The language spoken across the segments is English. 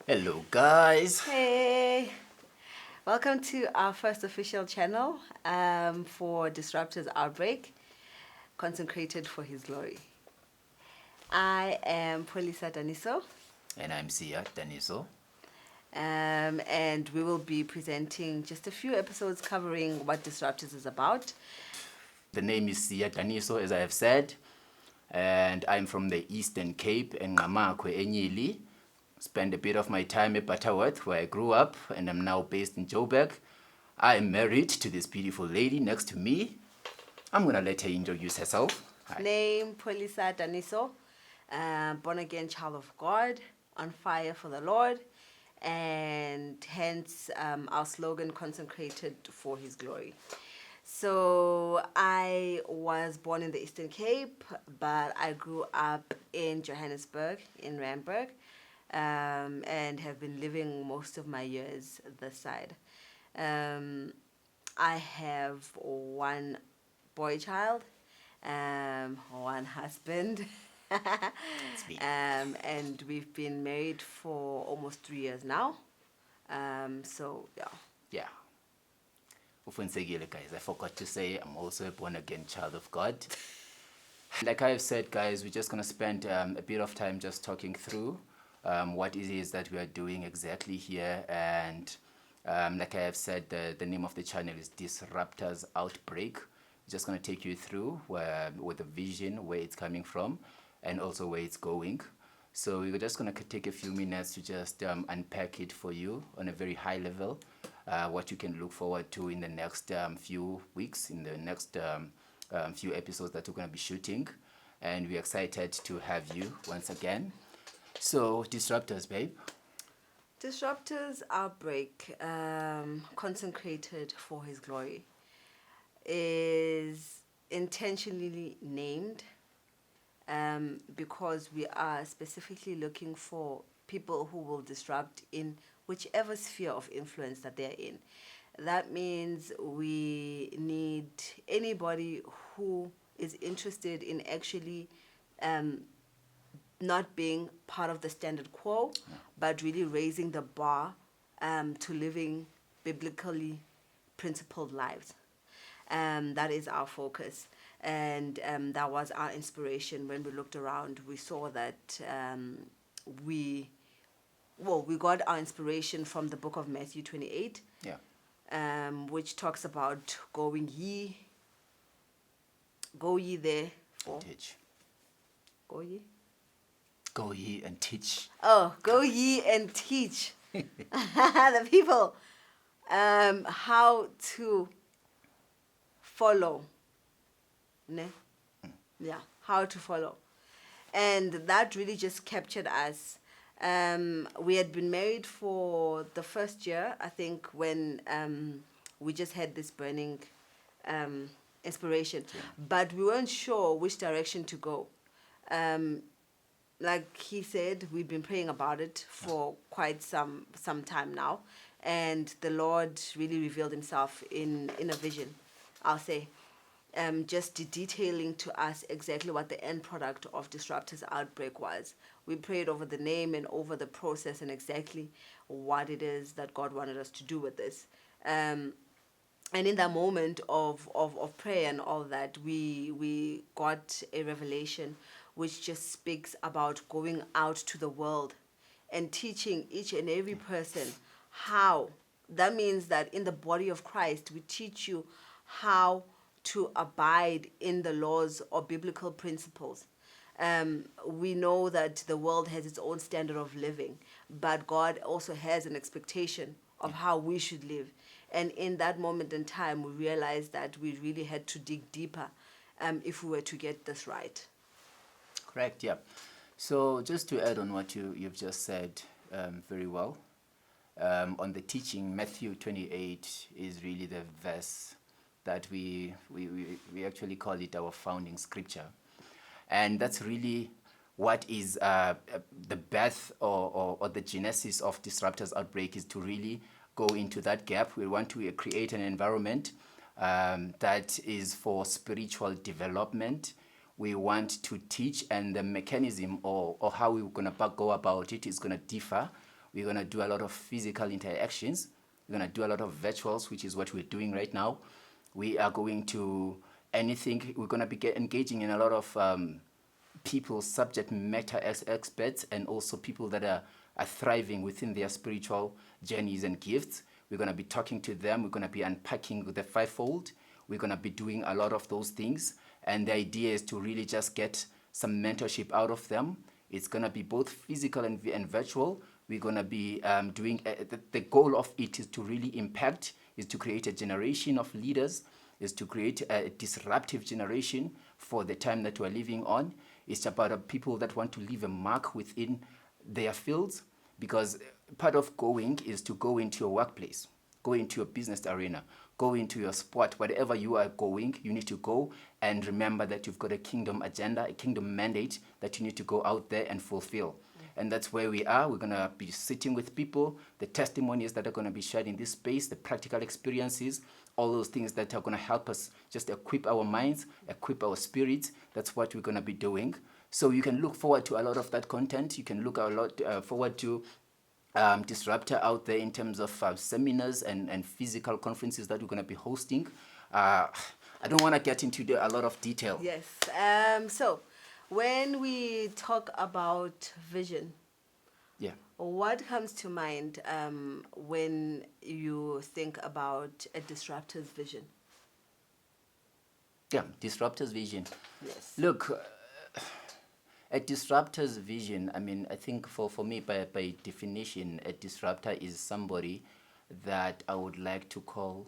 Hello, guys. Hey, welcome to our first official channel for Disruptor's Outbreak, consecrated for his glory. I am Polisa Daniso, And I'm Siya Daniso. and we will be presenting just a few episodes covering what Disruptors is about. The name is Siya Daniso, as I have said, and I'm from the Eastern Cape and Ngamakwe Enyili. Spent a bit of my time at Butterworth, where I grew up, and I'm now based in Joburg. I am married to this beautiful lady next to me. I'm gonna let her introduce herself. Hi. Name Polisa Daniso, born again child of God, on fire for the Lord, and hence our slogan, consecrated for his glory. So I was born in the Eastern Cape, but I grew up in Johannesburg, in Randburg, and have been living most of my years this side. I have one boy child, one husband, me. and we've been married for almost 3 years now. So yeah. Yeah. Ufunsekile, guys. I forgot to say I'm also a born-again child of God. Like I've said, guys, we're just going to spend a bit of time just talking through what it is that we are doing exactly here. And like I have said, the name of the channel is Disruptor's Outbreak. We're just going to take you through with the vision, where it's coming from, and also where it's going. So we're just going to take a few minutes to just unpack it for you on a very high level, what you can look forward to in the next few weeks, in the next few episodes that we're going to be shooting. And we're excited to have you once again. So, Disruptors, babe. Disruptors Outbreak, consecrated for his glory, is intentionally named because we are specifically looking for people who will disrupt in whichever sphere of influence that they're in. That means we need anybody who is interested in actually not being part of the standard quo, but really raising the bar to living biblically principled lives. That is our focus. And that was our inspiration. When we looked around, we saw that we got our inspiration from the book of Matthew 28, which talks about go ye therefore. Teach. Go ye? Go ye and teach. Oh, go ye and teach the people how to follow. Ne? Yeah, how to follow. And that really just captured us. We had been married for the first year, I think, when we just had this burning inspiration. Yeah. But we weren't sure which direction to go. Like he said, we've been praying about it for quite some time now. And the Lord really revealed himself in a vision, I'll say. Just detailing to us exactly what the end product of Disruptor's Outbreak was. We prayed over the name and over the process and exactly what it is that God wanted us to do with this. And in that moment of prayer and all that, we got a revelation which just speaks about going out to the world and teaching each and every person how. That means that in the body of Christ, we teach you how to abide in the laws or biblical principles. We know that the world has its own standard of living, but God also has an expectation of how we should live. And in that moment in time, we realized that we really had to dig deeper if we were to get this right. Correct, yeah. So just to add on what you've just said very well, on the teaching, Matthew 28 is really the verse that we actually call it our founding scripture. And that's really what is the birth or the genesis of Disruptors Outbreak, is to really go into that gap. We want to create an environment that is for spiritual development. We want to teach, and the mechanism or how we're going to go about it is going to differ We're going to do a lot of physical interactions. We're going to do a lot of virtuals, which is what we're doing right now. We are going to anything. We're going to be engaging in a lot of people, subject matter as experts, and also people that are thriving within their spiritual journeys and gifts. We're going to be talking to them. We're going to be unpacking the fivefold. We're going to be doing a lot of those things. And the idea is to really just get some mentorship out of them. It's going to be both physical and virtual. We're going to be doing, the goal of it is to really impact, is to create a generation of leaders, is to create a disruptive generation for the time that we're living on. It's about people that want to leave a mark within their fields, because part of going is to go into your workplace, go into your business arena, go into your sport, whatever you are going, you need to go and remember that you've got a kingdom agenda, a kingdom mandate that you need to go out there and fulfill. And that's where we are. We're going to be sitting with people, the testimonies that are going to be shared in this space, the practical experiences, all those things that are going to help us just equip our minds, equip our spirits. That's what we're going to be doing. So you can look forward to a lot of that content. You can look a lot forward to Disruptor out there in terms of seminars and physical conferences that we're going to be hosting. I don't want to get into a lot of detail. Yes. So when we talk about vision, Yeah. what comes to mind when you think about a disruptor's vision? Yeah, Disruptor's vision. Yes. Look, a disruptor's vision, I mean, I think for me, by definition, a disruptor is somebody that I would like to call,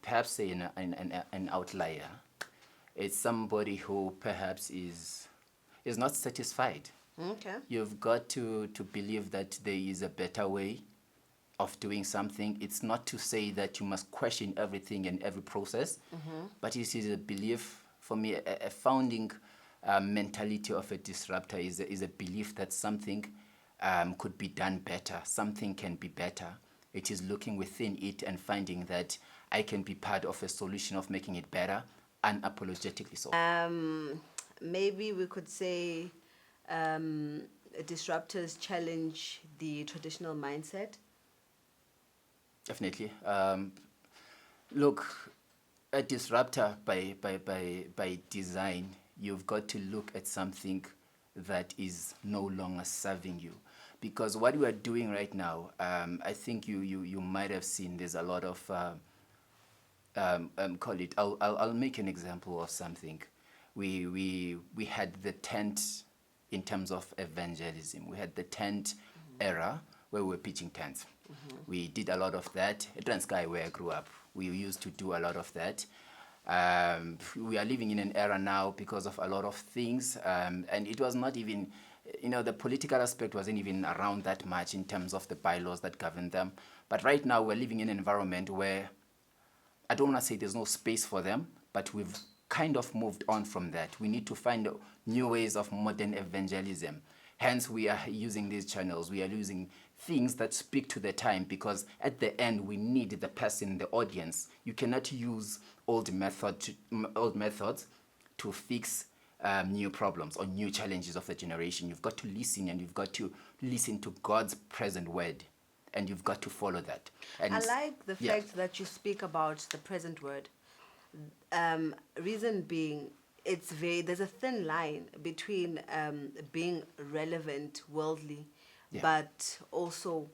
perhaps say, an outlier. It's somebody who perhaps is not satisfied. Okay. You've got to believe that there is a better way of doing something. It's not to say that you must question everything and every process, but it is a belief, for me, a founding mentality of a disruptor is a belief that something could be done better, something can be better. It is looking within it and finding that I can be part of a solution of making it better, unapologetically so. Maybe we could say disruptors challenge the traditional mindset. Definitely. Look, a disruptor by design, you've got to look at something that is no longer serving you. Because what we are doing right now, I think you might have seen there's a lot of, call it, I'll make an example of something. We had the tent in terms of evangelism. We had the tent era where we were pitching tents. We did a lot of that. At Transkei, where I grew up, we used to do a lot of that. We are living in an era now because of a lot of things, and it was not even, the political aspect wasn't even around that much in terms of the bylaws that govern them. But right now we're living in an environment where, I don't want to say there's no space for them, but we've kind of moved on from that. We need to find new ways of modern evangelism. Hence, we are using these channels. We are using things that speak to the time, because at the end, we need the person, the audience. You cannot use old methods to fix new problems or new challenges of the generation. You've got to listen, and you've got to listen to God's present word, and you've got to follow that. And I like the fact that you speak about the present word. Reason being, there's a thin line between being relevant worldly, but also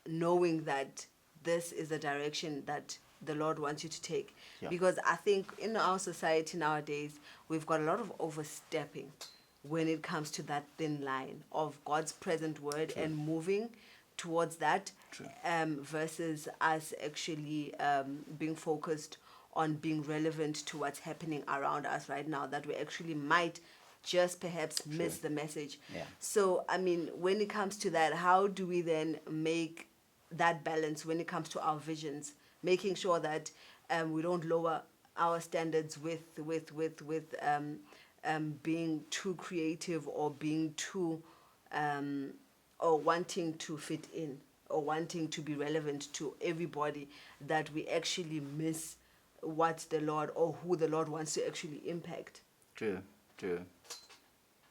knowing that this is the direction that the Lord wants you to take. Because I think in our society nowadays, we've got a lot of overstepping when it comes to that thin line of God's present word and moving towards that, versus us actually being focused on being relevant to what's happening around us right now, that we actually might just perhaps miss the message. So, I mean, when it comes to that, how do we then make that balance when it comes to our visions, making sure that we don't lower our standards with being too creative or being too or wanting to fit in or wanting to be relevant to everybody, that we actually miss what the Lord or who the Lord wants to actually impact. True.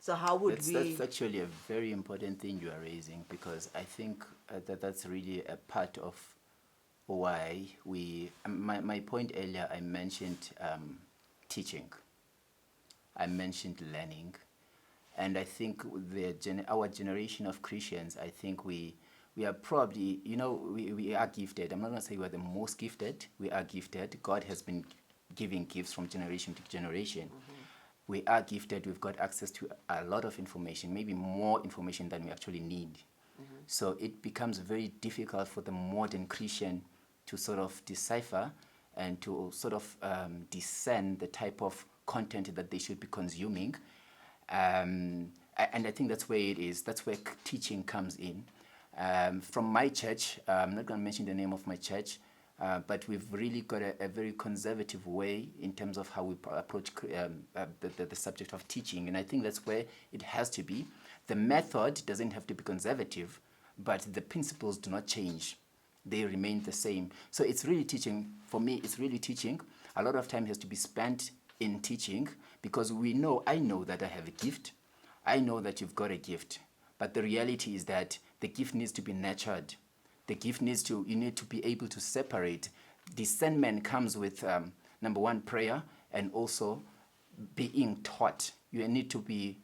So how would That's actually a very important thing you are raising, because I think that's really a part of why my point earlier, I mentioned teaching, I mentioned learning, and I think our generation of Christians, I think we are probably, we are gifted. I'm not going to say we're the most gifted. We are gifted. God has been giving gifts from generation to generation. Mm-hmm. We are gifted. We've got access to a lot of information, maybe more information than we actually need. Mm-hmm. So it becomes very difficult for the modern Christian to sort of decipher and to sort of discern the type of content that they should be consuming. And I think that's where it is. That's where teaching comes in. From my church, I'm not going to mention the name of my church, but we've really got a very conservative way in terms of how we approach the subject of teaching. And I think that's where it has to be. The method doesn't have to be conservative, but the principles do not change. They remain the same. So it's really teaching. For me, it's really teaching. A lot of time has to be spent in teaching, because I know that I have a gift. I know that you've got a gift. But the reality is that the gift needs to be nurtured. The gift you need to be able to separate. Discernment comes with, number one, prayer, and also being taught. You need to be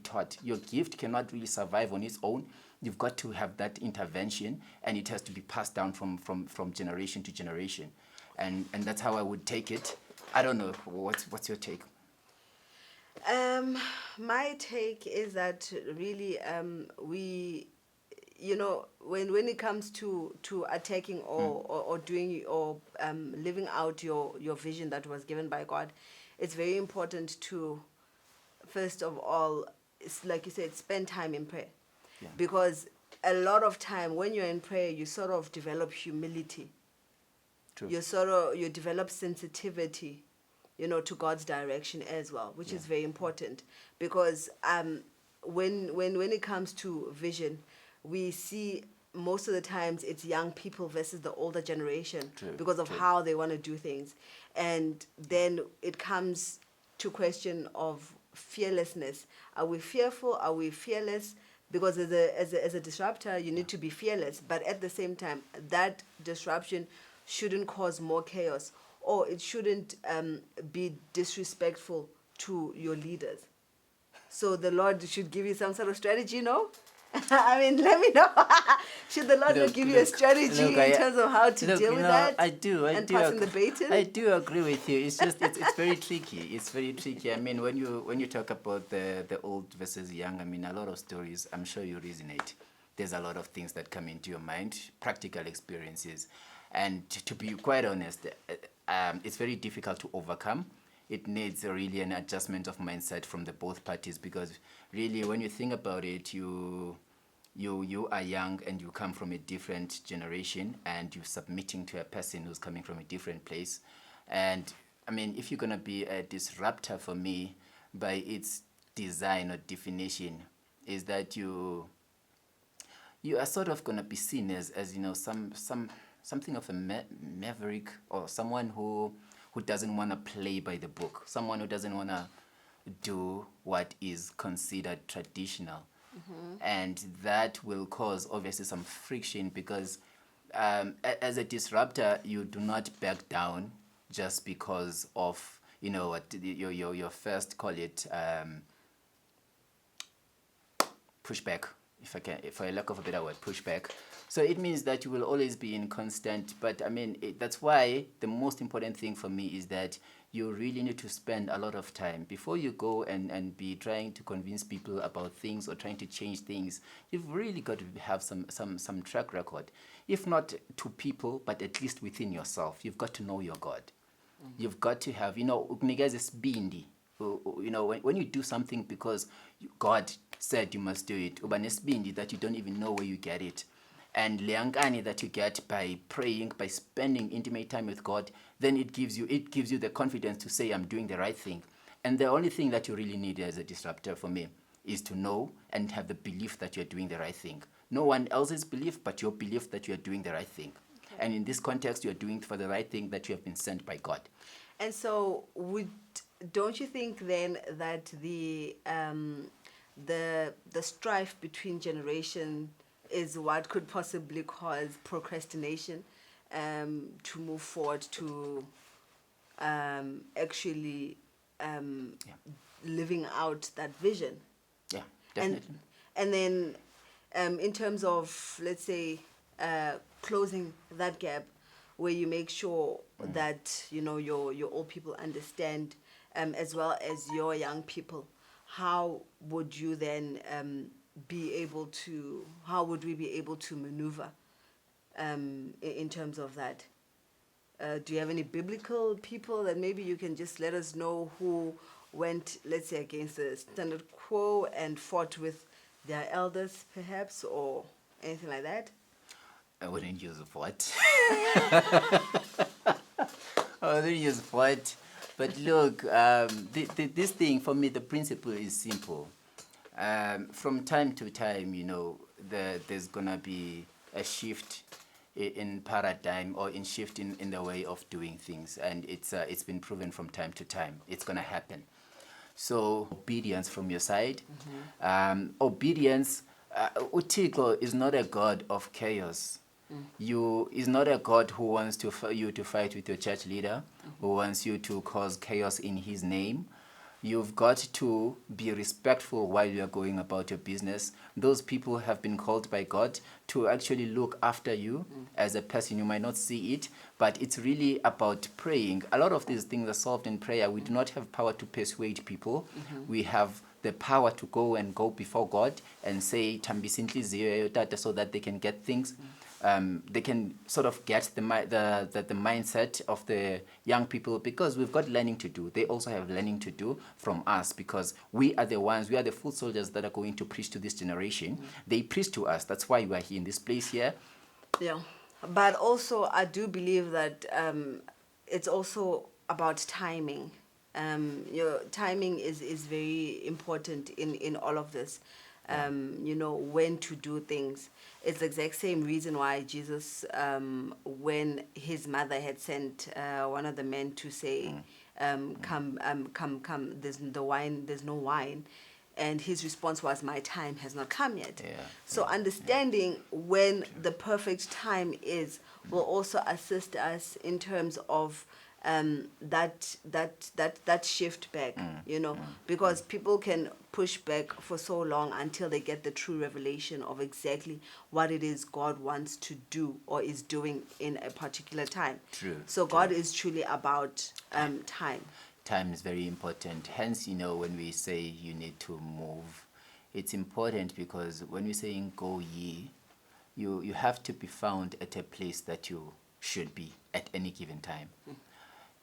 taught. Your gift cannot really survive on its own. You've got to have that intervention, and it has to be passed down from generation to generation. And that's how I would take it. I don't know. What's your take? My take is that really we, when it comes to attacking or doing or living out your vision that was given by God, it's very important to, first of all, it's like you said, spend time in prayer. Yeah. Because a lot of time when you're in prayer, you sort of develop humility. True. You develop sensitivity, to God's direction as well, which is very important. Because when it comes to vision, we see most of the times it's young people versus the older generation. True. Because of how they want to do things. And then it comes to question of fearlessness. Are we fearful? Are we fearless? Because as a disruptor, you need to be fearless. But at the same time, that disruption shouldn't cause more chaos, or it shouldn't be disrespectful to your leaders. So the Lord should give you some sort of strategy, I mean, let me know. Should the Lord give you a strategy in terms of how to deal with that? I do passing the baton? I do agree with you. It's just it's very tricky. It's very tricky. I mean, when you talk about the old versus young, I mean, a lot of stories, I'm sure you resonate. There's a lot of things that come into your mind, practical experiences. And to be quite honest, it's very difficult to overcome. It needs really an adjustment of mindset from the both parties, because really when you think about it, you are young and you come from a different generation, and you're submitting to a person who's coming from a different place. And I mean, if you're going to be a disruptor, for me, by its design or definition, is that you are sort of going to be seen as something of a maverick, or someone who doesn't want to play by the book, someone who doesn't want to do what is considered traditional. Mm-hmm. And that will cause obviously some friction, because as a disruptor, you do not back down just because of your first, call it pushback, if I lack of a better word, pushback. So it means that you will always be in constant, but I mean, that's why the most important thing for me is that you really need to spend a lot of time before you go and be trying to convince people about things or trying to change things. You've really got to have some track record, if not to people, but at least within yourself. You've got to know your God. Mm-hmm. You've got to have, ukunikeza isibindi. When you do something because God said you must do it, uba nesibindi that you don't even know where you get it. And leankani that you get by praying, by spending intimate time with God, then it gives you the confidence to say, I'm doing the right thing. And the only thing that you really need as a disruptor, for me, is to know and have the belief that you're doing the right thing. No one else's belief, but your belief that you're doing the right thing. And in this context, you're doing for the right thing, that you have been sent by God. And so would don't you think then that the strife between generation is what could possibly cause procrastination to move forward to actually Yeah. living out that vision? Yeah, and definitely. and then in terms of, let's say, closing that gap, where you make sure that your old people understand, as well as your young people, how would you then how would we be able to maneuver in terms of that? Do you have any biblical people that maybe you can just let us know who went, let's say, against the standard quo and fought with their elders, perhaps, or anything like that? I wouldn't use what. I wouldn't use what. But look, this thing, for me, the principle is simple. From time to time, there's going to be a shift in paradigm, or in shift in the way of doing things. And it's been proven from time to time. It's going to happen. So obedience from your side. Obedience, Uthixo is not a God of chaos. Is not a God who wants you to fight with your church leader, who wants you to cause chaos in his name. You've got to be respectful while you're going about your business. Those people have been called by God to actually look after you as a person. You might not see it, but it's really about praying. A lot of these things are solved in prayer. We do not have power to persuade people. We have the power to go before God and say, so that they can get things. They can sort of get the mindset of the young people, because we've got learning to do. They also have learning to do from us, because we are the foot soldiers that are going to preach to this generation. They preach to us. That's why we are here in this place here. Yeah. But also, I do believe that it's also about timing. Your timing is very important in all of this. When to do things. It's the exact same reason why Jesus, when his mother had sent one of the men to say, come, there's no wine. And his response was, my time has not come yet. So understanding when the perfect time is will also assist us in terms of that shift back, because people can push back for so long until they get the true revelation of exactly what it is God wants to do or is doing in a particular time. True. So God is truly about time. Time is very important. Hence, when we say you need to move, it's important, because when we're saying go ye, you have to be found at a place that you should be at any given time.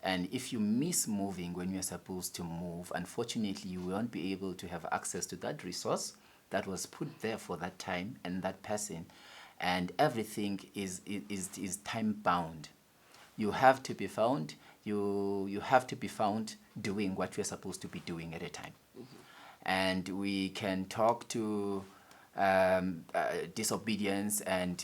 And if you miss moving when you're supposed to move, unfortunately, you won't be able to have access to that resource that was put there for that time and that person. And everything is time bound. You have to be found. You have to be found doing what you're supposed to be doing at a time. And we can talk to disobedience and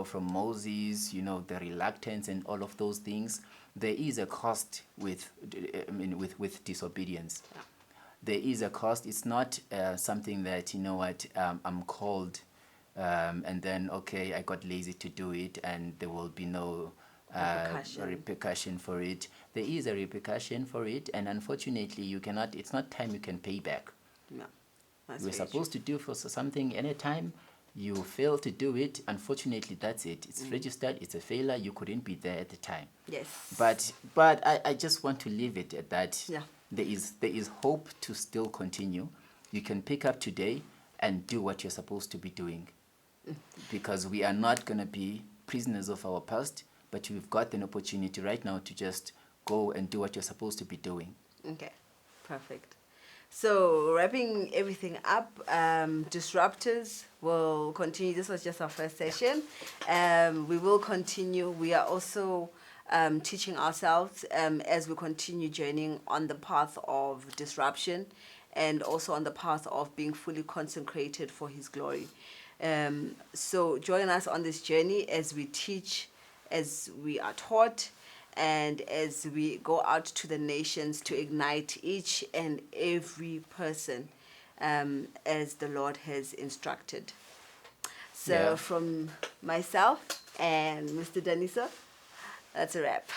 from Moses, the reluctance and all of those things. There is a cost with disobedience. There is a cost. It's not something that I'm called and then I got lazy to do it and there will be no repercussion for it. There is a repercussion for it, and unfortunately you cannot. It's not time you can pay back. No, we're supposed to do for something anytime. You fail to do it, unfortunately that's it. It's registered, it's a failure. You couldn't be there at the time. Yes. But I just want to leave it at that. Yeah. There is hope to still continue. You can pick up today and do what you're supposed to be doing, because we are not going to be prisoners of our past, but you've got an opportunity right now to just go and do what you're supposed to be doing. Okay, perfect. So wrapping everything up, Disruptors will continue. This was just our first session. We will continue. We are also teaching ourselves as we continue journeying on the path of disruption and also on the path of being fully consecrated for His glory. So join us on this journey as we teach, as we are taught, and as we go out to the nations to ignite each and every person as the Lord has instructed. So Yeah. from myself and Mr. Daniso, that's a wrap.